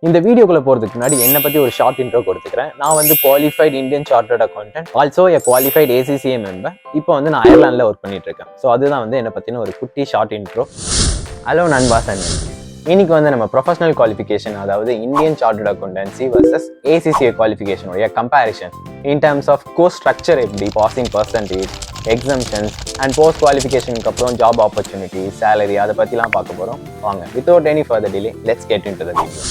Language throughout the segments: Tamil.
இந்த வீடியோக்குள்ள போறதுக்கு முன்னாடி என்ன பத்தி ஒரு ஷார்ட் இன்ட்ரோ கொடுத்துக்கிறேன். நான் வந்து qualified Indian chartered accountant, also a qualified ACCA member. இப்போ வந்து நான் அயர்லாண்டில் ஒர்க் பண்ணிட்டு இருக்கேன். ஸோ அதுதான் வந்து என்னை பத்தின ஒரு குட்டி ஷார்ட் இன்ட்ரோ. ஹலோ நண்பாஸ் அண்ட் இன்னைக்கு வந்து நம்ம ப்ரொஃபஷனல் குவாலிஃபிகேஷன், அதாவது Indian chartered accountancy versus ACCA குவாலிஃபிகேஷனுடைய comparison in terms of course structure, எப்படி passing percentage, exemptions and post குவாலிஃபிகேஷனுக்கு அப்புறம் ஜாப் ஆப்பர்ச்சுனிட்டி, சேலரி, அதை பற்றிலாம் பார்க்க போகிறோம். வாங்க, without any further delay let's get into the video.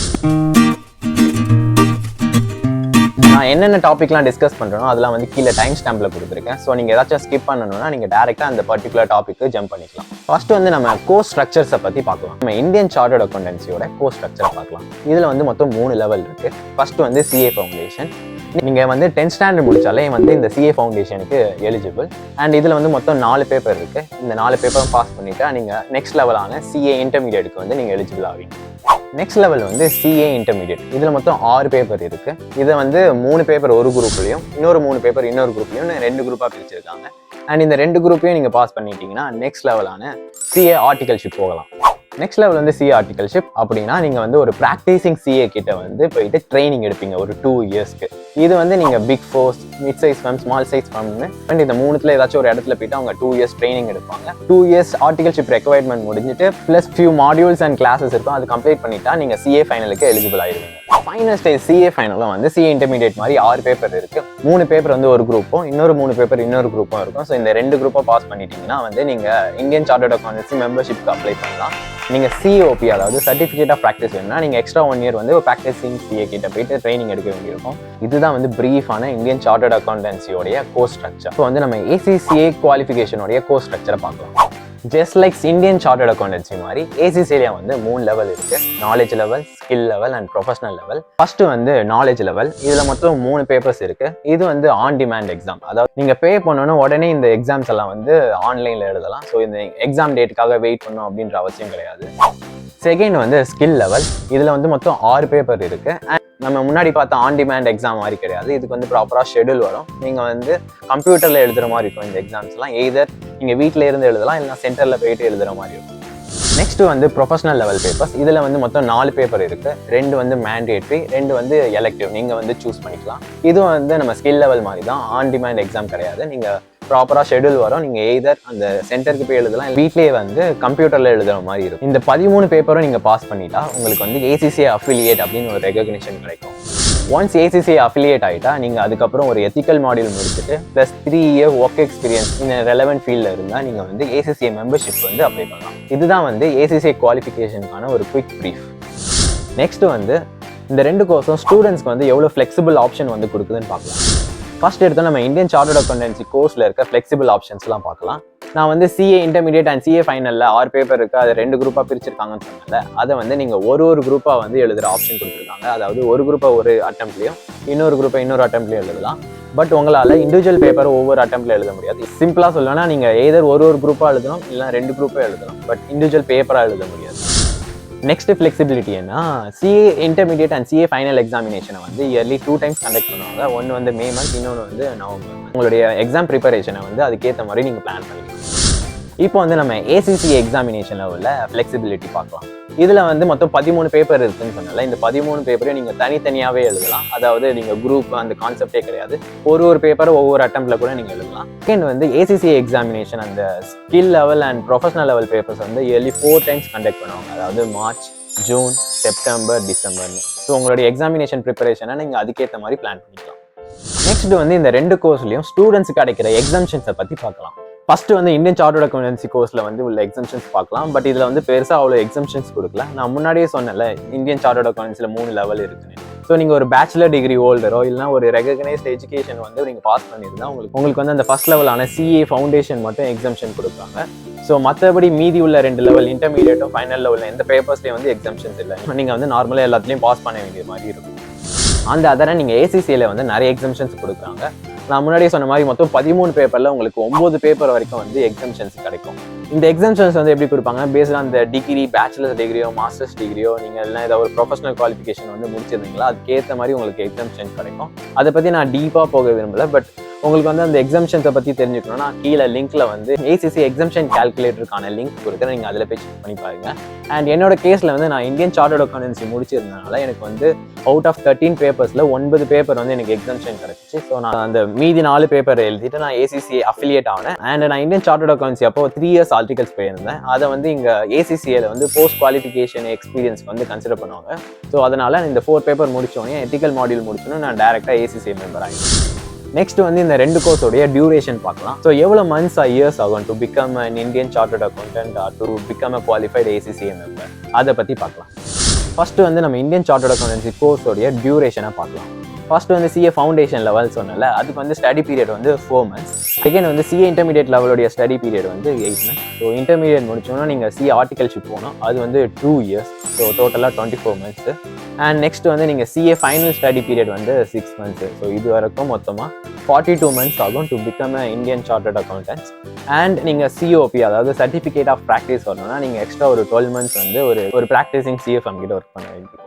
நான் என்னென்ன டாபிக்லாம் டிஸ்கஸ் பண்ணுறோம் அதெல்லாம் வந்து கீழே டைம் ஸ்டாம்பில் கொடுத்துருக்கேன். ஸோ நீங்கள் ஏதாச்சும் ஸ்கிப் பண்ணணும்னா நீங்கள் டேரெக்டாக அந்த பர்டிகுலர் டாப்பிக்கு ஜம்ப் பண்ணிக்கலாம். ஃபர்ஸ்ட் வந்து நம்ம கோர்ஸ் ஸ்ட்ரக்சர்ஸை பற்றி பார்க்கலாம். நம்ம இந்தியன் சார்ட்டர்ட் அக்கௌண்டன்சியோட கோர்ஸ் ஸ்ட்ரக்சரை பார்க்கலாம். இதில் வந்து மொத்தம் 3 லெவல் இருக்குது. ஃபர்ஸ்ட் வந்து CA ஃபவுண்டேஷன். நீங்கள் வந்து 10th ஸ்டாண்டர்ட் முடிச்சாலே வந்து இந்த CA ஃபவுண்டேஷனுக்கு எலிஜிபிள். அண்ட் இதில் வந்து மொத்தம் 4 பேப்பர் இருக்குது. இந்த 4 பேப்பரும் பாஸ் பண்ணிவிட்டு நீங்கள் நெக்ஸ்ட் லெவலான CA இன்டர்மீடியேட்டுக்கு வந்து நீங்கள் எலிஜிபிள் ஆவீங்க. நெக்ஸ்ட் லெவல் வந்து CA இன்டர்மீடியேட். இதில் மொத்தம் 6 பேப்பர் இருக்குது. இதை வந்து 3 பேப்பர் ஒரு குரூப்லையும் இன்னொரு 3 பேப்பர் இன்னொரு குரூப்லையும் 2 குரூப்பாக பிரிச்சிருக்காங்க. அண்ட் இந்த 2 குரூப்பையும் நீங்கள் பாஸ் பண்ணிட்டீங்கன்னா நெக்ஸ்ட் லெவலான CA ஆர்டிகல்ஷிப் போகலாம். நெக்ஸ்ட் லெவல் வந்து CA ஆர்டிகல்ஷிப் அப்படின்னா நீங்கள் வந்து ஒரு ப்ராக்டிசிங் CA கிட்ட வந்து போயிட்டு ட்ரைனிங் எடுப்பீங்க ஒரு 2 இயர்ஸ்க்கு. இது வந்து நீங்கள் big fours, mid size firm, small size ஃபர்ம்னு இந்த 3த்துல ஏதாச்சும் ஒரு இடத்துல போயிட்டு அவங்க 2 இயர்ஸ் ட்ரைனிங் எடுப்பாங்க. 2 இயர்ஸ் ஆர்டிகல்ஷிப் ரெக்வயர்மெண்ட் முடிஞ்சிட்டு plus few modules and classes இருக்கும். அது கம்ப்ளீட் பண்ணிட்டா நீங்கள் CA ஃபைனலுக்கு எலிஜிபிள் ஆயிடுவீங்க. ஃபைனல் ஸ்டேஜ் CA ஃபைனலும் வந்து CA இன்டர்மீடியேட் மாதிரி 6 பேப்பர் இருக்கு. 3 பேப்பர் வந்து ஒரு குரூப்பும் இன்னொரு 3 பேப்பர் இன்னொரு குரூப்பும் இருக்கும். ஸோ இந்த 2 குரூப்பாக பாஸ் பண்ணிட்டீங்கன்னா வந்து நீங்கள் இந்தியன் சார்ட்டர்ட் அக்கௌண்டன்சி மெம்பர்ஷிப்க்கு அப்ளை பண்ணலாம். நீங்கள் COP, அதாவது சர்டிஃபிகேட் ஆஃப் ப்ராக்டிஸ் வேணும்னா நீங்கள் எக்ஸ்ட்ரா 1 இயர் வந்து ஒரு ப்ராக்டிசிங் CA கிட்ட போயிட்டு ட்ரைனிங் எடுக்க வேண்டியிருக்கும். இதுதான் வந்து பிரீஃபான இந்தியன் சார்ட்டர்ட் அக்கௌண்டன்சியோடைய கோர்ஸ் ஸ்ட்ரக்சர். ஸோ வந்து நம்ம ACCA குவாலிஃபிகேஷனுடைய கோர்ஸ் ஸ்ட்ரக்சரை பார்க்கலாம். Just like Indian chartered accountancy மாதிரி ACCA வந்து 3 லெவல் இருக்கு. Knowledge level, skill level and professional level. First வந்து நாலேஜ் லெவல். இதுல மொத்தம் 3 பேப்பர்ஸ் இருக்கு. இது வந்து ஆன் டிமாண்ட் எக்ஸாம், அதாவது நீங்க பே பண்ணணும் உடனே இந்த எக்ஸாம்ஸ் எல்லாம் வந்து ஆன்லைன்ல எழுதலாம். ஸோ இந்த எக்ஸாம் டேட்டுக்காக வெயிட் பண்ணணும் அப்படின்ற அவசியம் கிடையாது. செகண்ட் வந்து ஸ்கில் லெவல். இதுல வந்து மொத்தம் 6 பேப்பர் இருக்கு. நம்ம முன்னாடி பார்த்த ஆன் டிமாண்ட் எக்ஸாம் மாதிரி கிடையாது. இதுக்கு வந்து ப்ராப்பராக ஷெடியூல் வரும். நீங்கள் வந்து கம்ப்யூட்டரில் எழுதுகிற மாதிரி இருக்கும். இந்த எக்ஸாம்ஸ்லாம் எய்தர் நீங்கள் வீட்டில் இருந்து எழுதலாம், இல்லைனா சென்டரில் போயிட்டு எழுதுகிற மாதிரி இருக்கும். நெக்ஸ்ட் வந்து ப்ரொஃபஷனல் லெவல் பேப்பர்ஸ். இதில் வந்து மொத்தம் 4 பேப்பர் இருக்குது. 2 வந்து மேண்டேட்ரி, 2 வந்து எலெக்டிவ். நீங்கள் வந்து சூஸ் பண்ணிக்கலாம். இதுவும் வந்து நம்ம ஸ்கில் லெவல் மாதிரி தான், ஆன் டிமாண்ட் எக்ஸாம் கிடையாது. நீங்கள் ப்ராப்பராக ஷெடியூல் வரும். நீங்கள் எய்தர் அந்த சென்டருக்கு போய் எழுதலாம், வீட்லேயே வந்து கம்ப்யூட்டரில் எழுதுகிற மாதிரி இருக்கும். இந்த 13 பேப்பரும் நீங்கள் பாஸ் பண்ணிட்டா உங்களுக்கு வந்து ACCA அஃபிலியேட் அப்படின்னு ஒரு ரெகக்னிஷன் கிடைக்கும். ஒன்ஸ் ACCA அஃபிலியேட் ஆகிட்டா நீங்கள் அதுக்கப்புறம் ஒரு எத்திக்கல் மாடியூல் முடிச்சுட்டு ப்ளஸ் 3 இயர் ஒர்க் எக்ஸ்பீரியன்ஸ் இந்த ரெலவெண்ட் ஃபீல்டில் இருந்தால் நீங்கள் வந்து ACCA மெம்பர்ஷிப் வந்து அப்ளை பண்ணலாம். இதுதான் வந்து ACCA குவாலிஃபிகேஷனுக்கான ஒரு குவிக் ப்ரீஃப். நெக்ஸ்ட் வந்து இந்த 2 கோர்ஸும் ஸ்டூடெண்ட்ஸ்க்கு வந்து எவ்வளோ ஃப்ளெக்சிபிள் ஆப்ஷன் வந்து கொடுக்குதுன்னு பார்க்கலாம். ஃபர்ஸ்ட் எடுத்து நம்ம இந்தியன் சார்ட்டர்ட் அக்கௌண்டன்சி கோர்ஸில் இருக்க ஃப்ளெக்சிபிள் ஆப்ஷன்ஸ்லாம் பார்க்கலாம். நான் வந்து CA intermediate and CA ஃபைனலில் 6 paper இருக்குது. அது 2 குரூப்பாக பிரிச்சிருக்காங்கன்னு சொன்னால அதை வந்து நீங்கள் ஒரு குரூப்பாக வந்து எழுதுகிற ஆப்ஷன் கொடுத்துருக்காங்க. அதாவது ஒரு குரூப்பை ஒரு அட்டெம்ப்ட்லையும் இன்னொரு குரூப்பை இன்னொரு அட்டெம்ப்ட்லையும் எழுதலாம். பட் உங்களால் இண்டிவிஜுவல் பேப்பர் ஒவ்வொரு அட்டெம்ப்ட்ல எழுத முடியாது. சிம்பிளாக சொல்லணும்னா நீங்கள் எய்தர் ஒரு குரூப்பாக எழுதணும், இல்லை 2 குரூப்பாக எழுதலாம். பட் இண்டிவிஜுவல் பேப்பராக எழுத முடியாது. நெக்ஸ்ட் ஃப்ளெக்சிபிலிட்டி என்ன, CA intermediate and CA final எக்ஸாமினேஷனை வந்து இயர்லி 2 டைம்ஸ் கண்டக்ட் பண்ணுவாங்க. ஒன்று வந்து மே மந்த், இன்னொன்று வந்து நவம்பர். உங்களுடைய எக்ஸாம் ப்ரிப்பரேஷனை வந்து அதுக்கேற்ற மாதிரி நீங்கள் பிளான் பண்ணிக்கலாம். இப்போ வந்து நம்ம ACCA எக்ஸாமினேஷனில் உள்ள ஃப்ளெக்சிபிலிட்டி பார்க்கலாம். இதில் வந்து மொத்தம் 13 பேப்பர் இருக்குன்னு சொன்னால இந்த 13 பேப்பரையும் நீங்கள் தனித்தனியாகவே எழுதலாம். அதாவது நீங்கள் குரூப் அந்த கான்செப்டே கிடையாது. ஒரு பேப்பரை ஒவ்வொரு அட்டெம்ப்ட்ல கூட நீங்கள் எழுதலாம். செகண்ட் வந்து ACCA எக்ஸாமினேஷன் அந்த skill level and professional level papers வந்து இயர்லி 4 டைம்ஸ் கண்டக்ட் பண்ணுவாங்க. அதாவது மார்ச், ஜூன், செப்டம்பர், டிசம்பர்னு. ஸோ உங்களுடைய எக்ஸாமினேஷன் ப்ரிப்பரேஷனை நீங்கள் அதுக்கேற்ற மாதிரி பிளான் பண்ணிக்கலாம். நெக்ஸ்ட் வந்து இந்த 2 கோர்ஸ்லையும் ஸ்டூடெண்ட்ஸுக்கு கிடைக்கிற எக்ஸம்ஷன்ஸை பற்றி பார்க்கலாம். ஃபர்ஸ்ட் வந்து இந்தியன் சார்ட்டர்ட் அக்கௌண்டன்சி கோர்ஸில் வந்து உள்ள எக்ஸம்ஷன்ஸ் பார்க்கலாம். பட் இதில் வந்து பெருசாக அவ்வளோ எக்ஸம்ஷன்ஸ் கொடுக்கல. நான் முன்னாடியே சொன்னேன்ல, இந்தியன் சார்ட்டர்ட் அக்கௌண்டன்சியில் 3 லெவல் இருக்குன்னு. ஸோ நீங்கள் ஒரு பேச்சுலர் டிகிரி ஹோல்டரோ இல்லைனா ஒரு ரெகக்னைஸ்ட் எஜுகேஷன் வந்து நீங்கள் பாஸ் பண்ணியிருந்தா உங்களுக்கு வந்து அந்த ஃபர்ஸ்ட் லெவலான CA ஃபவுண்டேஷன் மட்டும் எக்ஸம்ஷன் கொடுப்பாங்க. ஸோ மற்றபடி மீதி உள்ள 2 லெவல் இன்டர்மீடியேட்டும் ஃபைனல் லெவலில் எந்த பேப்பர்ஸ்லேயும் வந்து எக்ஸம்ஷன்ஸ் இல்லை. நீங்கள் வந்து நார்மலாக எல்லாத்துலேயும் பாஸ் பண்ண வேண்டிய மாதிரி இருக்கும். அந்த அதர நீங்கள் ACCAல வந்து நிறைய எக்ஸம்ஷன்ஸ் கொடுக்குறாங்க. நான் முன்னாடியே சொன்ன மாதிரி மொத்தம் 13 பேப்பரில் உங்களுக்கு 9 பேப்பர் வரைக்கும் வந்து எக்ஸம்ஷன்ஸ் கிடைக்கும். இந்த எக்ஸம்ஷன்ஸ் வந்து எப்படி கொடுப்பாங்க, பேஸ்ட் ஆன் அந்த டிகிரி, பேச்சுலர்ஸ் டிகிரியோ மாஸ்டர்ஸ் டிகிரியோ நீங்கள் எல்லாம் ஏதாவது ஒரு ப்ரொஃபஷனல் குவாலிஃபிகேஷன் வந்து முடிச்சிருந்தீங்களா அதுக்கேற்ற மாதிரி உங்களுக்கு எக்ஸம்ஷன்ஸ் கிடைக்கும். அதை பற்றி நான் டீப்பாக போக விரும்பல. பட் உங்களுக்கு வந்து அந்த எக்ஸம்ஷன்ஸை பற்றி தெரிஞ்சுக்கணும்னா கீழே லிங்க்ல வந்து ACC எக்ஸம்ஷன் கால்குலேட்டருக்கான லிங்க் கொடுக்குறேன், நீங்கள் அதில் போய் செக் பண்ணி பாருங்க. அண்ட் என்னோட கேஸில் வந்து நான் இந்தியன் சார்ட்டர்ட் அக்கௌண்டன்சி முடிச்சிருந்தனால எனக்கு வந்து அவுட் ஆஃப் 13 பேப்பர்ஸில் 9 பேப்பர் வந்து எனக்கு எக்ஸம்ஷன் கிடச்சிச்சு. ஸோ நான் அந்த மீதி 4 பேப்பர் எழுதிட்டு நான் ACC அஃபிலியேட் ஆனேன். அண்ட் நான் இந்தியன் சார்ட்டர்ட் அக்கௌண்டன்சி அப்போ 3 இயர்ஸ் ஆர்டிகல்ஸ் போயிருந்தேன். அதை வந்து இங்கே ACCAல வந்து போஸ்ட் குவாலிஃபிகேஷன் எக்ஸ்பீரியன்ஸ் வந்து கன்சிடர் பண்ணுவாங்க. ஸோ அதனால இந்த 4 பேப்பர் முடிச்சோடனே எத்திக்கல் மாடியூல் முடிச்சோன்னே நான் டேரெக்டாக ACCA மெம்பர் ஆகிட்டேன். நெக்ஸ்ட் வந்து இந்த 2 கோர்ஸோடைய டியூரேஷன் பார்க்கலாம். ஸோ எவ்வளோ மந்த்ஸ் ஆர் இயர்ஸ் ஆகும் to become an Indian chartered accountant or to become a qualified ACCA member, அதை பற்றி பார்க்கலாம். ஃபர்ஸ்ட் வந்து நம்ம இந்தியன் சார்ட்டர்ட் அக்கௌண்டன்சி கோர்ஸோடைய டியூரேஷனை பார்க்கலாம். ஃபர்ஸ்ட் வந்து CA ஃபவுண்டேஷன் லெவல் சொன்னல, அதுக்கு வந்து ஸ்டடி பீரியட் வந்து 4 months. செகண்ட் வந்து CA இன்டர்மீடியட் லெவலுடைய ஸ்டடி பீரியட் வந்து 8 months. ஸோ இன்டர்மீடியட் முடிச்சோன்னா நீங்கள் CA ஆர்டிகல்ஷிப் போகணும், அது வந்து 2 years. ஸோ டோட்டலாக 24 months. அண்ட் நெக்ஸ்ட் வந்து நீங்கள் CA ஃபைனல் ஸ்டடி பீரியட் வந்து 6 months. ஸோ இது வரைக்கும் மொத்தமாக 42 months ஆகும் to become a Indian chartered accountants. And நீங்கள் COP அதாவது சர்டிஃபிகேட் ஆஃப் ப்ராக்டிஸ் வரணும்னா நீங்கள் எக்ஸ்ட்ரா ஒரு 12 months வந்து ஒரு ப்ராக்டிசிங் CFM கிட்ட ஒர்க் பண்ண வேண்டியிருக்கும்.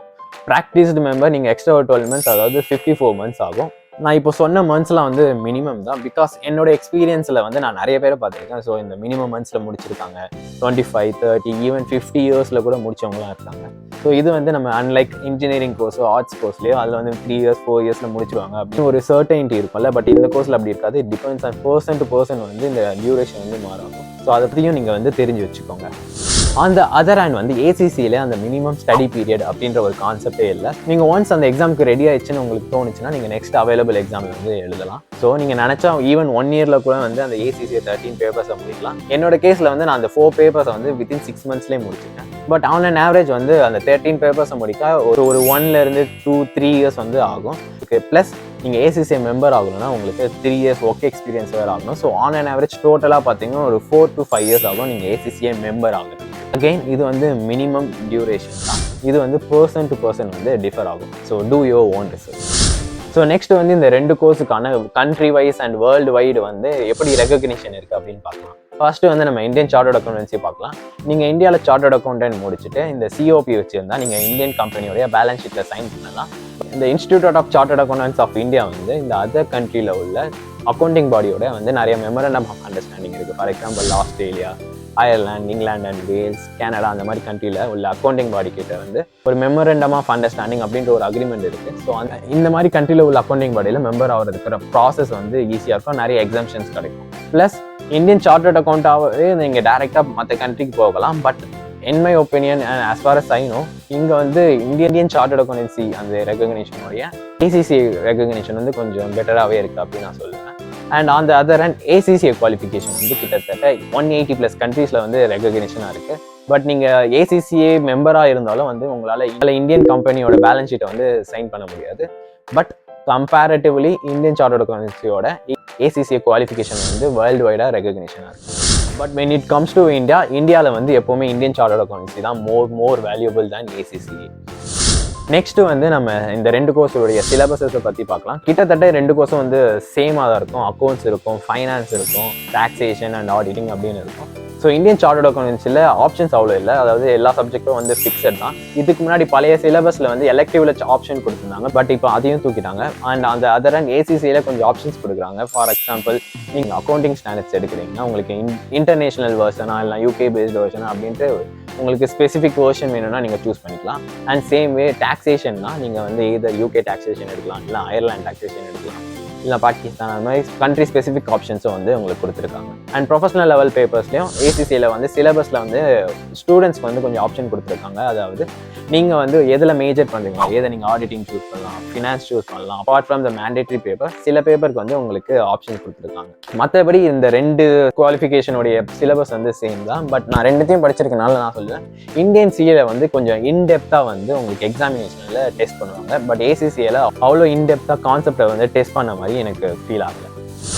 ப்ராக்டிஸ்டு மெம்பர் நீங்கள் எக்ஸ்ட்ரா ஒரு 12 months அதாவது 54 months ஆகும். நான் இப்போ சொன்ன மந்த்ஸ்லாம் வந்து மினிமம் தான், பிகாஸ் என்னோட எக்ஸ்பீரியன்ஸில் வந்து நான் நிறைய பேரை பார்த்துருக்கேன். ஸோ இந்த மினிமம் மந்த்ஸில் முடிச்சிருக்காங்க 25, 30, ஈவன் 50 இயர்ஸில் கூட முடிச்சவங்களாம் இருக்காங்க. ஸோ இது வந்து நம்ம அன்லைக் இன்ஜினியரிங் கோர்ஸோ ஆர்ட்ஸ் கோர்ஸ்லேயோ அதில் வந்து 3 years 4 yearsல முடிச்சிருவாங்க அப்படின்னு ஒரு சர்டைனிட்டி இருக்கும்ல. பட் இந்த கோர்ஸில் அப்படி இருக்காது. It depends on person to person வந்து இந்த டியூரேஷன் வந்து மாறாகும். ஸோ அதை பற்றியும் நீங்கள் வந்து தெரிஞ்சு வச்சுக்கோங்க. அந்த அதர் ஹேண்ட் வந்து ACCல அந்த மினிமம் ஸ்டடி பீரியட் அப்படின்ற ஒரு கான்செப்டே இல்லை. நீங்கள் ஒன்ஸ் அந்த எக்ஸாமுக்கு ரெடி ஆயிடுச்சுன்னு உங்களுக்கு தோணுச்சுன்னா நீங்கள் நெக்ஸ்ட் அவைலபிள் எக்ஸாமில் வந்து எழுதலாம். ஸோ நீங்கள் நினச்சா ஈவன் 1 yearல கூட வந்து அந்த ACCA 13 பேப்பர்ஸை முடிக்கலாம். என்னோட கேஸில் வந்து நான் அந்த 4 பேப்பர்ஸை வந்து வித்தின் 6 monthsலேயே முடிச்சிட்டேன். பட் ஆன் அன் ஆவரேஜ் வந்து அந்த 13 பேப்பர்ஸை முடிக்க ஒரு 1 to 3 years வந்து ஆகும். ஓகே, ப்ளஸ் நீங்கள் ACCA மெம்பர் ஆகணும்னா உங்களுக்கு 3 years ஒர்க் எக்ஸ்பீரியன்ஸ் வேறு ஆகணும். ஸோ ஆன் அன் ஆவரேஜ் டோட்டலாக பார்த்தீங்கன்னா ஒரு 4 to 5 years ஆகும் நீங்கள் ACCA மெம்பர் ஆகணும். அகெயின் இது வந்து மினிமம் டியூரேஷன் தான். இது வந்து பர்சன் டு பர்சன் வந்து டிஃபர் ஆகும். So do your own research. So next வந்து இந்த 2 கோர்ஸுக்கான country wise and world wide வந்து எப்படி ரெகக்னிஷன் இருக்குது அப்படின்னு பார்க்கலாம். ஃபர்ஸ்ட் வந்து நம்ம இந்தியன் சார்ட்டர்ட் அக்கௌண்டன்சி பார்க்கலாம். நீங்கள் இந்தியாவில் சார்ட்டர்ட் அக்கௌண்டன்ட் முடிச்சுட்டு இந்த COP வச்சுருந்தா நீங்கள் இந்தியன் கம்பெனியோடைய பேலன்ஸ் ஷீட்டில் சைன் பண்ணலாம். இந்த institute of chartered accountants of India வந்து இந்த அதர் கண்ட்ரியில் உள்ள அக்கௌண்டிங் பாடியோட வந்து நிறைய மெமரண்டம் ஆஃப் அண்டர்ஸ்டாண்டிங் இருக்குது. For example Australia, Ireland, England and Wales, Canada அந்த மாதிரி கண்ட்ரியில் உள்ள அக்கௌண்டிங் பாடி கிட்ட வந்து ஒரு மெமரண்டம் ஆஃப் அண்டர்ஸ்டாண்டிங் அப்படின்ற ஒரு அக்ரிமெண்ட் இருக்குது. ஸோ இந்த மாதிரி கண்ட்ரியில் உள்ள அக்கௌண்டிங் பாடியில் மெம்பர் ஆகிறதுக்கு ப்ராசஸ் வந்து ஈஸியாக இருக்கும், நிறைய எக்ஸம்ஷன்ஸ் கிடைக்கும். ப்ளஸ் இந்தியன் சார்ட்டர்ட் அக்கௌண்ட்டாகவே நீங்கள் டேரெக்டாக மற்ற கண்ட்ரிக்கு போகலாம். But in my opinion and as far as I know இங்கே வந்து இந்தியன் சார்ட்டர்ட் அக்கௌண்டன்சி அந்த ரெகக்னிஷனுடைய ACCA ரெகக்னிஷன் வந்து கொஞ்சம் பெட்டராகவே இருக்குது அப்படின்னு நான் சொல்லுவேன். And on the other hand ACCA qualification வந்து கிட்டத்தட்ட 180+ கண்ட்ரீஸில் வந்து ரெகக்னிஷனாக இருக்குது. பட் நீங்கள் ACCA மெம்பராக இருந்தாலும் வந்து உங்களால் இந்தியன் கம்பெனியோட பேலன்ஸ் ஷீட்டை வந்து சைன் பண்ண முடியாது. பட் கம்பேரிட்டிவ்லி இந்தியன் சார்ட்டர்ட் அக்கௌண்டன்சியோட ACCA குவாலிஃபிகேஷன் வந்து வேர்ல்டு வைடாக ரெகக்னிஷனாக இருக்குது. But when it comes to இந்தியாவில் வந்து எப்போவுமே இந்தியன் சார்ட்டர்ட் அக்கௌண்டன்சி தான் மோர் வேல்யூபிள் தேன் ACCA. நெக்ஸ்ட் வந்து நம்ம இந்த 2 கோர்ஸோடைய சிலபஸை பற்றி பார்க்கலாம். கிட்டத்தட்ட 2 கோர்ஸும் வந்து சேமாக தான் இருக்கும். அக்கௌண்ட்ஸ் இருக்கும், ஃபைனான்ஸ் இருக்கும், டாக்ஸேஷன் அண்ட் ஆடிட்டிங் அப்படின்னு இருக்கும். ஸோ இந்தியன் சார்ட்டர்ட் அக்கௌண்டன்சியில் ஆப்ஷன்ஸ் அவ்வளோ இல்லை, அதாவது எல்லா சப்ஜெக்ட்டும் வந்து ஃபிக்ஸட் தான். இதுக்கு முன்னாடி பழைய சிலபஸில் வந்து எலெக்டிவ்ல ஆப்ஷன் கொடுத்துருந்தாங்க, பட் இப்போ அதையும் தூக்கிட்டாங்க. அண்ட் அந்த அதர் அண்ட் ACCAல கொஞ்சம் ஆப்ஷன்ஸ் கொடுக்குறாங்க. ஃபார் எக்ஸாம்பிள் நீங்கள் அக்கௌண்டிங் ஸ்டாண்டர்ட்ஸ் எடுக்கிறீங்கன்னா உங்களுக்கு இன்டர்நேஷனல் வெர்ஷனா இல்லை UK பேஸ்டு வெர்ஷனா அப்படின்ட்டு உங்களுக்கு ஸ்பெசிஃபிக் வெர்ஷன் வேணும்னா நீங்கள் சூஸ் பண்ணிக்கலாம். அண்ட் சேம் வே டாக்ஸேஷன்னா நீங்கள் வந்து எதர் UK டாக்ஸேஷன் எடுக்கலாம், இல்லை அயர்லாந்து டாக்ஸேஷன் எடுக்கலாம், இல்லை பாகிஸ்தான், அந்த மாதிரி கண்ட்ரி ஸ்பெசிஃபிக் ஆப்ஷன்ஸும் வந்து உங்களுக்கு கொடுத்துருக்காங்க. அண்ட் ப்ரொஃபஷனல் லெவல் பேப்பர்ஸ்லையும் ACCAல வந்து சிலபஸில் வந்து ஸ்டூடெண்ட்ஸ்க்கு வந்து கொஞ்சம் ஆப்ஷன் கொடுத்துருக்காங்க. அதாவது நீங்கள் வந்து எதில் மேஜர் பண்ணுறீங்களோ எதை நீங்கள் ஆடிட்டிங் சூஸ் பண்ணலாம், ஃபினான்ஸ் சூஸ் பண்ணலாம். Apart from the mandatory paper சில பேப்பருக்கு வந்து உங்களுக்கு ஆப்ஷன் கொடுத்துருக்காங்க. மற்றபடி இந்த 2 குவாலிஃபிகேஷனுடைய சிலபஸ் வந்து சேம் தான். பட் நான் 2த்தையும் படிச்சிருக்கனால நான் சொல்லுவேன் இந்தியன் CA வந்து கொஞ்சம் இன்டெப்த்தாக வந்து உங்களுக்கு எக்ஸாமினேஷனில் டெஸ்ட் பண்ணுவாங்க. பட் ACCAல அவ்வளோ இன்டெப்த்தாக கான்செப்டை வந்து டெஸ்ட் பண்ண மாதிரி எனக்கு ஃபீல் ஆகல.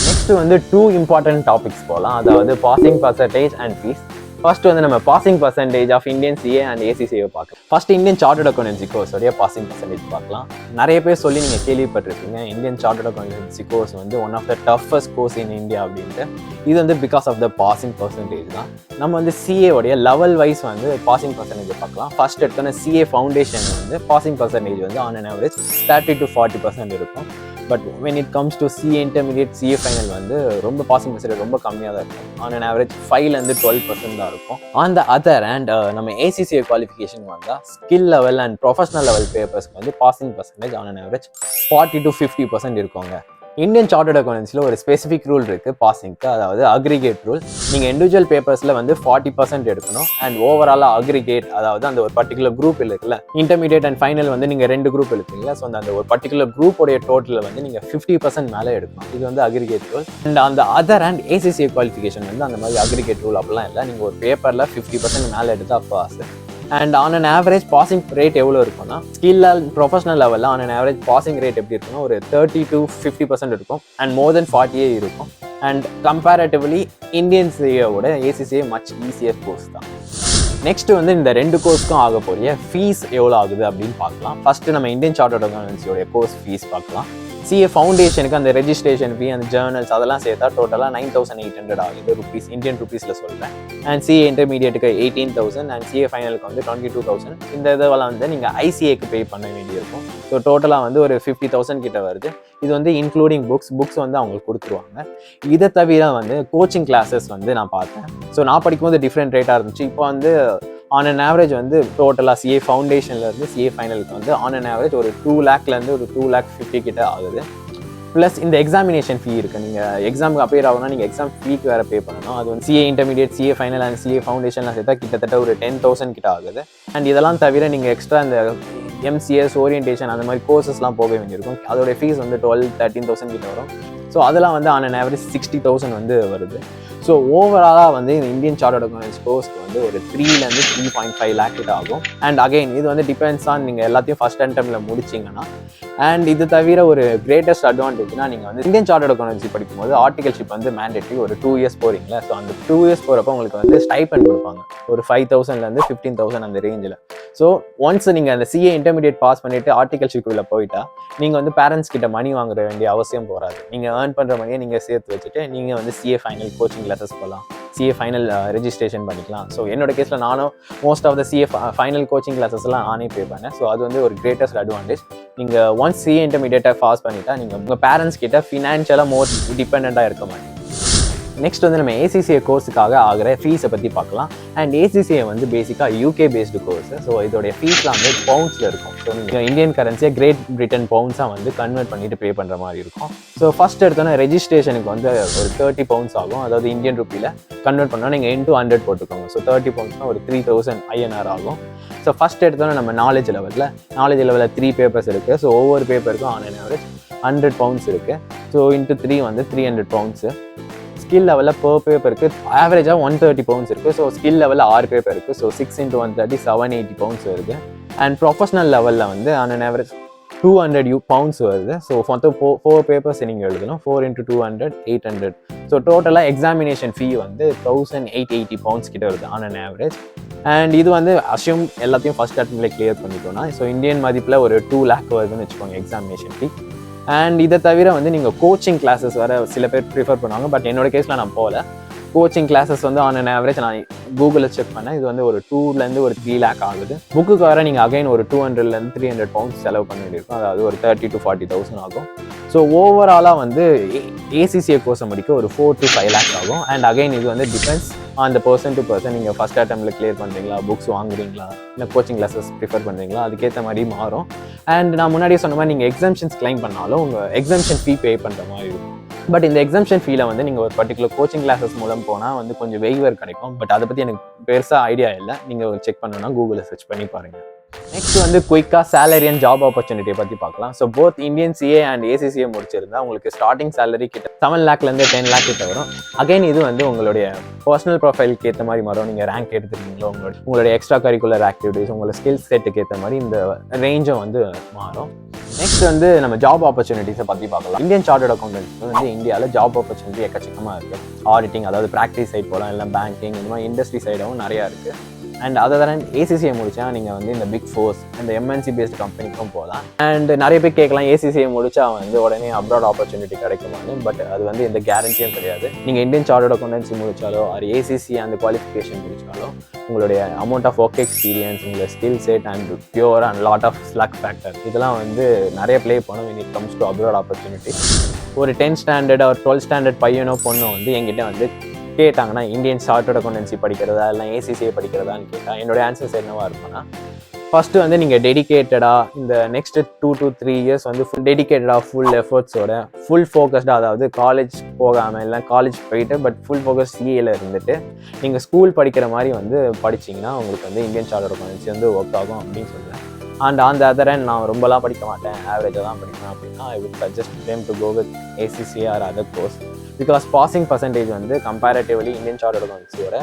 நெக்ஸ்ட் வந்து 2 இம்பார்ட்டன்ட் டாபிக்ஸ் போகலாம். அதாவது passing percentage and fees. First வந்து நம்ம passing percentage of Indian CA and ACCA பார்க்கலாம். ஃபர்ஸ்ட் இந்தியன் சார்ட்டர்ட் அக்கௌண்டன்சி கோர்ஸோடைய பாசிங் பர்சன்டேஜ் பார்க்கலாம். நிறைய பேர் சொல்லி நீங்கள் கேள்விப்பட்டிருப்பீங்க இந்தியன் சார்ட்டர்ட் அக்கௌண்டன்சி கோர்ஸ் வந்து one of the toughest course in India அப்படின்ட்டு. இது வந்து because of the passing percentage தான். நம்ம வந்து CA உடைய லெவல் வைஸ் வந்து பாசிங் பர்சன்டேஜ் பார்க்கலாம். ஃபர்ஸ்ட் எடுத்தோன்னா CA ஃபவுண்டேஷன் வந்து பாசிங் பர்சன்டேஜ் வந்து ஆன் அன் ஆவரேஜ் 30 to 40% இருக்கும். But when it comes to CA intermediate CA final வந்து ரொம்ப பாசிங் பர்சன்டேஜ் ரொம்ப கம்மியாக தான் இருக்கும். ஆன் அன் ஆவரேஜ் 5லேருந்து 12% தான் இருக்கும். ஆன் த அதர் அண்ட் நம்ம ACCA குவாலிஃபிகேஷன் வந்தால் skill level and professional level பேப்பர்ஸ்க்கு வந்து passing percentage on an average 40 to 50% இருக்குங்க. இந்தியன் சார்ட்டர்ட் அக்கௌண்டன்சியில் ஒரு ஸ்பெசிஃபிக் ரூல் இருக்குது பாசிங்க்கு, அதாவது அக்ரிகேட் ரூல். நீங்கள் இண்டிவிஜுவல் பேப்பர்ஸில் வந்து 40% எடுக்கணும் அண்ட் ஓவராலாக அக்ரிகேட், அதாவது அந்த ஒரு பர்டிகுலர் குரூப் இருக்குல்ல, இன்டர்மீடியட் அண்ட் ஃபைனல் வந்து நீங்கள் 2 குரூப் எடுத்தீங்களா, ஸோ அந்த ஒரு பர்டிகுலர் குரூப்போடைய டோட்டலில் வந்து நீங்கள் 50% மேலே எடுக்கணும். இது வந்து அக்ரிகேட் ரூல். அண்ட் அந்த அதர் அண்ட் ACCA குவாலிஃபிகேஷன் வந்து அந்த மாதிரி அக்ரிகேட் ரூல் அப்படிலாம் இல்லை. நீங்கள் ஒரு பேப்பரில் 50% மேலே எடுத்தால் pass. And on an average passing rate எவ்வளோ இருக்கும்னா, ஸ்கில் அண்ட் ப்ரொஃபஷனல் லெவலில் on an average passing rate எப்படி இருக்குன்னா ஒரு 30 to 50% இருக்கும் அண்ட் மோர் தென் 40 இருக்கும். அண்ட் கம்பேரட்டிவ்லி இந்தியன் சிஏவோட ACCA மச் ஈஸியர் கோர்ஸ் தான். நெக்ஸ்ட் வந்து இந்த 2 கோர்ஸ்க்கும் ஆக போகிற ஃபீஸ் எவ்வளோ ஆகுது அப்படின்னு பார்க்கலாம். ஃபர்ஸ்ட் நம்ம இந்தியன் சார்ட்டர்ட் அக்கௌண்டன்சியோட கோர்ஸ் ஃபீஸ் பார்க்கலாம். CA ஃபவுண்டேஷனுக்கு அந்த ரெஜிஸ்ட்ரேஷன் ஃபீ, அந்த ஜேர்னல்ஸ் அதெல்லாம் சேர்த்தா டோட்டலாக 9,800 ஆகுது ருபீஸ், இந்தியன் ருபீஸில் சொல்கிறேன். அண்ட் CA இன்டர்மீடியட்டுக்கு 18,000 அண்ட் CA ஃபைனலுக்கு வந்து 22,000. இந்த இதெல்லாம் வந்து நீங்கள் ICAக்கு பே பண்ண வேண்டியிருக்கும். ஸோ டோட்டலாக வந்து ஒரு 50,000 கிட்ட வருது. இது வந்து இன்க்ளூடிங் புக்ஸ் வந்து அவங்களுக்கு கொடுத்துருவாங்க. இதை தவிர வந்து கோச்சிங் கிளாஸஸ் வந்து நான் பார்த்தேன். ஸோ நான் படிக்கும்போது டிஃப்ரெண்ட் ரேட்டாக இருந்துச்சு. இப்போ வந்து ஆன் அன் ஆவரேஜ் வந்து டோட்டலாக CA ஃபவுண்டேஷன்லேருந்து CA ஃபைனலுக்கு வந்து ஆன் அன் ஆவரேஜ் ஒரு 2 lakhலேருந்து ஒரு 2,50,000 கிட்ட ஆகுது. ப்ளஸ் இந்த எக்ஸாமினேஷன் ஃபீ இருக்குது. நீங்கள் எக்ஸாமுக்கு அப்பியர் ஆகணும்னா நீங்கள் எக்ஸாம் ஃபீக்கு வேறு பே பண்ணணும். அது வந்து CA intermediate, CA final and CA ஃபவுண்டேஷன்லாம் சேர்த்தா கிட்டத்தட்ட ஒரு 10,000 கிட்ட ஆகுது. அண்ட் இதெல்லாம் தவிர நீங்கள் எக்ஸ்ட்ரா இந்த MCS ஓரியன்டேஷன் அந்த மாதிரி கோர்சஸ்லாம் போக வேண்டியிருக்கும். அதோடைய ஃபீஸ் வந்து 12,000-13,000 கிட்ட வரும். ஸோ அதெல்லாம் வந்து ஆன் அன் ஆவரேஜ் 60,000 வந்து வருது. ஸோ ஓவராலாக வந்து இந்த இந்தியன் சார்ட்டர்ட் அக்கௌண்டன்சி கோர்ஸ்க்கு வந்து ஒரு 3லேருந்து 3.5 lakh கிட்ட ஆகும். அண்ட் அகைன் இது வந்து டிபெண்ட்ஸ் ஆன் நீங்கள் எல்லாத்தையும் ஃபர்ஸ்ட் அட்டெம்ப்டில் முடிச்சிங்கன்னா. அண்ட் இது தவிர ஒரு கிரேட்டஸ்ட் அட்வான்டேஜ்னா, நீங்கள் வந்து இந்தியன் சார்ட்டர்ட் அக்கௌண்டன்சி படிக்கும்போது ஆர்டிகல்ஷிப் வந்து மேண்டேட்டரி ஒரு 2 years போகிறீங்களா, ஸோ அந்த 2 years போகிறப்ப உங்களுக்கு வந்து ஸ்டைபண்ட் கொடுப்பாங்க ஒரு 5,000லேருந்து 15,000 அந்த ரேஞ்சில். ஸோ ஒன்ஸ் நீங்கள் அந்த CA இன்டர்மீடியட் பாஸ் பண்ணிவிட்டு ஆர்டிகல்ஷிப்பில் போயிட்டா நீங்கள் வந்து பேரண்ட்ஸ் கிட்ட மணி வாங்குற வேண்டிய அவசியம் போகாது. நீங்கள் ஏர்ன் பண்ணுற மணியை நீங்கள் சேர்த்து வச்சுட்டு நீங்கள் வந்து CA ஃபைனல் கோச்சிங் கிளாஸஸ் போகலாம், CA ஃபைனல் ரெஜிஸ்ட்ரேஷன் பண்ணிக்கலாம். ஸோ என்னோட கேஸில் நானும் most of the CA final coaching கிளாஸஸ்லாம் நானே பே பண்ணேன். ஸோ அது வந்து ஒரு கிரேட்டஸ்ட் அட்வான்டேஜ். நீங்கள் ஒன்ஸ் CA இன்டர்மீடியட்டாக பாஸ் பண்ணிட்டா நீங்கள் உங்கள் பேரண்ட்ஸ் கிட்ட ஃபினான்ஷியலாக மோர் டிபெண்ட்டாக இருக்க மாட்டீங்க. நெக்ஸ்ட் வந்து நம்ம ACCA கோர்ஸுக்காக ஆகிற ஃபீஸை பற்றி பார்க்கலாம். அண்ட் ACCA வந்து பேசிக்காக UK பேஸ்டு கோர்ஸ். ஸோ இதோடைய ஃபீஸ்லாம் வந்து பவுண்ட்ஸில் இருக்கும். ஸோ நீங்கள் இந்தியன் கரன்சியை கிரேட் பிரிட்டன் பவுண்ட்ஸாக வந்து கன்வெர்ட் பண்ணிட்டு பே பண்ணுற மாதிரி இருக்கும். ஸோ ஃபர்ஸ்ட் எடுத்தோன்னா ரெஜிஸ்ட்ரேஷனுக்கு வந்து ஒரு 30 pounds ஆகும். அதாவது இந்தியன் ருப்பியில் கன்வெர்ட் பண்ணால் நீங்கள் into 100 போட்டுக்கோங்க. ஸோ 30 poundsனா ஒரு 3,000 INR ஆகும். ஸோ ஃபர்ஸ்ட் எடுத்தோன்னா நம்ம நாலேஜ் லெவலில் 3 பேப்பர்ஸ் இருக்குது. ஸோ ஒவ்வொரு பேப்பருக்கும் ஆன் அன் ஆவரேஜ் 100 pounds இருக்குது. ஸோ into 3 வந்து 300 pounds. ஸ்கில் லெவலில் பர் பேப்பருக்கு ஆவரேஜாக 130 pounds இருக்குது. ஸோ ஸ்கில் லெவலில் 6 பேப்பர் இருக்குது. ஸோ 6 into 130 780 pounds வருது. அண்ட் ப்ரொஃபஷனல் லெவலில் வந்து ஆன் அன் ஆவரேஜ் 200 pounds வருது. ஸோ மொத்தம் 4 பேப்பர்ஸ் நீங்கள் எழுதணும். 4 into 200 800. ஸோ டோட்டலாக எக்ஸாமினேஷன் ஃபீ வந்து 1,880 pounds கிட்ட வருது ஆன் அன் ஆவரேஜ். அண்ட் இது வந்து அஷ்யூம் எல்லாத்தையும் ஃபர்ஸ்ட் அட்டெம்ப்டில் கிளியர் பண்ணிட்டோம்னா ஸோ இந்தியன் மதிப்பில் ஒரு 2 lakh வருதுன்னு வச்சுக்கோங்க எக்ஸாமினேஷன் ஃபீ. அண்ட் இதை தவிர வந்து நீங்கள் கோச்சிங் கிளாஸஸ் வர சில பேர் ப்ரிஃபர் பண்ணுவாங்க. பட் என்னோட கேஸில் நான் போகல. கோச்சிங் கிளாஸஸ் வந்து ஆன் அன் ஆவரேஜ் நான் கூகுளில் செக் பண்ணேன். இது வந்து ஒரு 2லேருந்து ஒரு 3 lakh ஆகுது. புக்குக்கு வர நீங்கள் அகைன் ஒரு 200லேருந்து 300 pounds செலவு பண்ண வேண்டியிருக்கும். அதாவது ஒரு 30,000 to 40,000 ஆகும். ஸோ ஓவராலாக வந்து ACCA கோர்ஸை முடிக்க ஒரு 4 to 5 lakh ஆகும். அண்ட் அகைன் இது வந்து depends on the person to person. நீங்கள் ஃபர்ஸ்ட் அட்டெம்ப்டில் கிளியர் பண்ணுறீங்களா, புக்ஸ் வாங்குறீங்களா, இல்லை கோச்சிங் கிளாஸஸ் ப்ரிஃபர் பண்ணுறீங்களா, அதுக்கேற்ற மாதிரி மாறும். அண்ட் நான் முன்னாடியே சொன்ன மாதிரி நீங்கள் எக்ஸாம்ஷன்ஸ் கிளைம் பண்ணாலும் உங்கள் எக்ஸாம்ஷன் ஃபீ பே பண்ணுற மாதிரி இருக்கும். பட் இந்த எக்ஸாம்ஷன் ஃபீல வந்து நீங்கள் ஒரு பர்டிகுலர் கோச்சிங் கிளாஸஸ் மூலம் போனால் வந்து கொஞ்சம் வெய்வர் கிடைக்கும். பட் அதை பற்றி எனக்கு பெருசாக ஐடியா இல்லை. நீங்கள் செக் பண்ணணும்னா கூகுளில் சர்ச் பண்ணி பாருங்கள். நெக்ஸ்ட் வந்து குயிக்காக சேலரி அண்ட் ஜாப் ஆப்பர்ச்சுனிட்டியை பற்றி பார்க்கலாம். So both Indian CA and ACCA முடிச்சிருந்தா உங்களுக்கு ஸ்டார்டிங் சேலரி கிட்ட 7 lakhலேருந்து 10 lakh கிட்ட வரும். அகைன் இது வந்து உங்களுடைய பர்சனல் ப்ரொஃபைலுக்கு ஏற்ற மாதிரி மாறும். நீங்கள் ரேங்க் எடுத்துருக்கீங்களோ, உங்களுடைய எக்ஸ்ட்ரா கரிக்குலர் ஆக்டிவிட்டிஸ், உங்களோட ஸ்கில் செட்டுக்கு ஏற்ற மாதிரி இந்த ரேஞ்சும் வந்து மாறும். நெக்ஸ்ட் வந்து நம்ம ஜாப் ஆப்பர்ச்சுனிட்டிஸை பற்றி பார்க்கலாம். இந்தியன் சார்ட்டர்ட் அக்கௌண்டன்சி வந்து இந்தியாவில் ஜாப் ஆப்பர்ச்சுனிட்டி எக்கச்சக்கமாக இருக்குது. ஆடிட்டிங், அதாவது ப்ராக்டிஸ் சைட் போகலாம், இல்லை பேங்கிங், இந்த மாதிரி இண்டஸ்ட்ரி சைடாகவும் நிறையா இருக்குது. அண்ட் அதர் தன் ACCA முடிச்சா நீங்கள் வந்து இந்த பிக் ஃபோர்ஸ் அந்த MNC பேஸ்ட் கம்பெனிக்கும் போகலாம். அண்ட் நிறைய பேர் கேட்கலாம் ACCA முடிச்சா வந்து உடனே அப்ராட் ஆப்பர்ச்சுனிட்டி கிடைக்குமான்னு. பட் அது வந்து எந்த கேரண்டியும் கிடையாது. நீங்கள் இந்தியன் சார்ட்டர்ட் அக்கௌண்டன்சி முடிச்சாலோ அது ACCA அந்த குவாலிஃபிகேஷன் முடிச்சாலோ உங்களுடைய அமௌண்ட் ஆஃப் ஒர்க் எக்ஸ்பீரியன்ஸ், உங்களோட skill set and pure and lot of luck factor இதெல்லாம் வந்து நிறைய ப்ளே பண்ணும் when it comes to abroad opportunity. ஒரு 10th ஸ்டாண்டர்ட் ஒரு 12th ஸ்டாண்டர்ட் பையனோ பொண்ணோ வந்து என்கிட்ட வந்து கேட்டாங்கன்னா இந்தியன் சார்ட்டர்ட் அக்கௌண்டன்சி படிக்கிறதா இல்லை ACCA படிக்கிறதான்னு கேட்டால் என்னோட ஆன்சர்ஸ் என்னவா இருக்கும்னா, ஃபஸ்ட்டு வந்து நீங்கள் டெடிக்கேட்டடாக இந்த நெக்ஸ்ட் 2 to 3 இயர்ஸ் வந்து ஃபுல் டெடிக்கேட்டடாக ஃபுல் எஃபர்ட்ஸோட ஃபுல் ஃபோக்கஸ்டாக, அதாவது காலேஜ் போகாமல் இல்லை காலேஜ் போயிட்டு பட் ஃபுல் ஃபோக்கஸ் CAல இருந்துட்டு நீங்கள் ஸ்கூல் படிக்கிற மாதிரி வந்து படிச்சிங்கன்னா உங்களுக்கு வந்து இந்தியன் சார்ட்டர்ட் அக்கௌண்டன்சி வந்து ஒர்க் ஆகும் அப்படின்னு சொல்கிறேன். அண்ட் அந்த அதர் அண்ட் நான் ரொம்பலாம் படிக்க மாட்டேன், ஆவரேஜாக தான் படிப்பேன் அப்படின்னா I would suggest them to go with ACCA or other course because passing percentage வந்து கம்பேரிட்டிவ்லி இந்தியன் சார்ட்டர்ட் அக்கௌண்டன்சியோட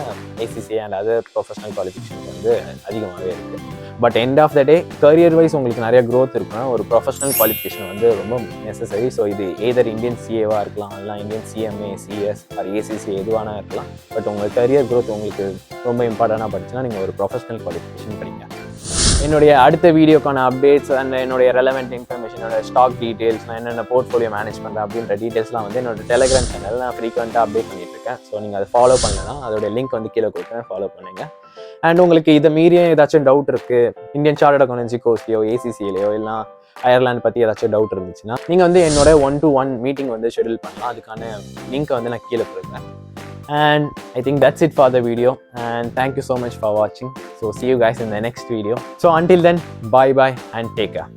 ACCA and other professional qualifications வந்து அதிகமாகவே இருக்குது. But end of the day career wise உங்களுக்கு நிறைய க்ரோத் இருக்குன்னா ஒரு ப்ரொஃபஷனல் குவாலிஃபிகேஷன் வந்து ரொம்ப நெசசரி. ஸோ இது எதர் இந்தியன் CAவாக இருக்கலாம், இல்லை Indian CMA, CS or ACCA எதுவானா இருக்கலாம். பட் உங்கள் கரியர் க்ரோத் உங்களுக்கு ரொம்ப இம்பார்ட்டண்ட்டாக படிச்சுன்னா நீங்கள் ஒரு ப்ரொஃபஷனல் குவாலிஃபிகேஷன் படிங்க. என்னுடைய அடுத்த வீடியோக்கான அப்டேட்ஸ் அண்ட் என்னுடைய ரெலவெண்ட் இன்ஃபர்மேஷன், என்னோட ஸ்டாக் டீட்டெயில்ஸ், நான் என்னென்ன போர்ட்ஃபோலியோ மேனேஜ் பண்ணுறேன் அப்படின்ற டீட்டெயில்ஸ்லாம் வந்து என்னோட டெலிகிராம் சேனல் நான் ஃப்ரீக்வெண்ட்டாக அப்டேட் பண்ணிட்டு இருக்கேன். ஸோ நீங்கள் அதை ஃபாலோ பண்ணலன்னா அதோட லிங்க் வந்து கீழே கொடுத்தேன், ஃபாலோ பண்ணுங்க. அண்ட் உங்களுக்கு இதை மீறிய ஏதாச்சும் டவுட் இருக்குது, இந்தியன் சார்ட்டர்ட் அக்கௌண்டன்சி கோர்ஸ்லையோ ACCAலையோ இல்லை அயர்லாந்து பற்றி ஏதாச்சும் டவுட் இருந்துச்சுன்னா நீங்கள் வந்து என்னோட 1-to-1 மீட்டிங் வந்து ஷெடியூல் பண்ணலாம். அதுக்கான லிங்க்கை வந்து நான் கீழே கொடுக்குறேன். And I think that's it for the video, and thank you so much for watching. So see you guys in the next video. So until then, bye bye and take care.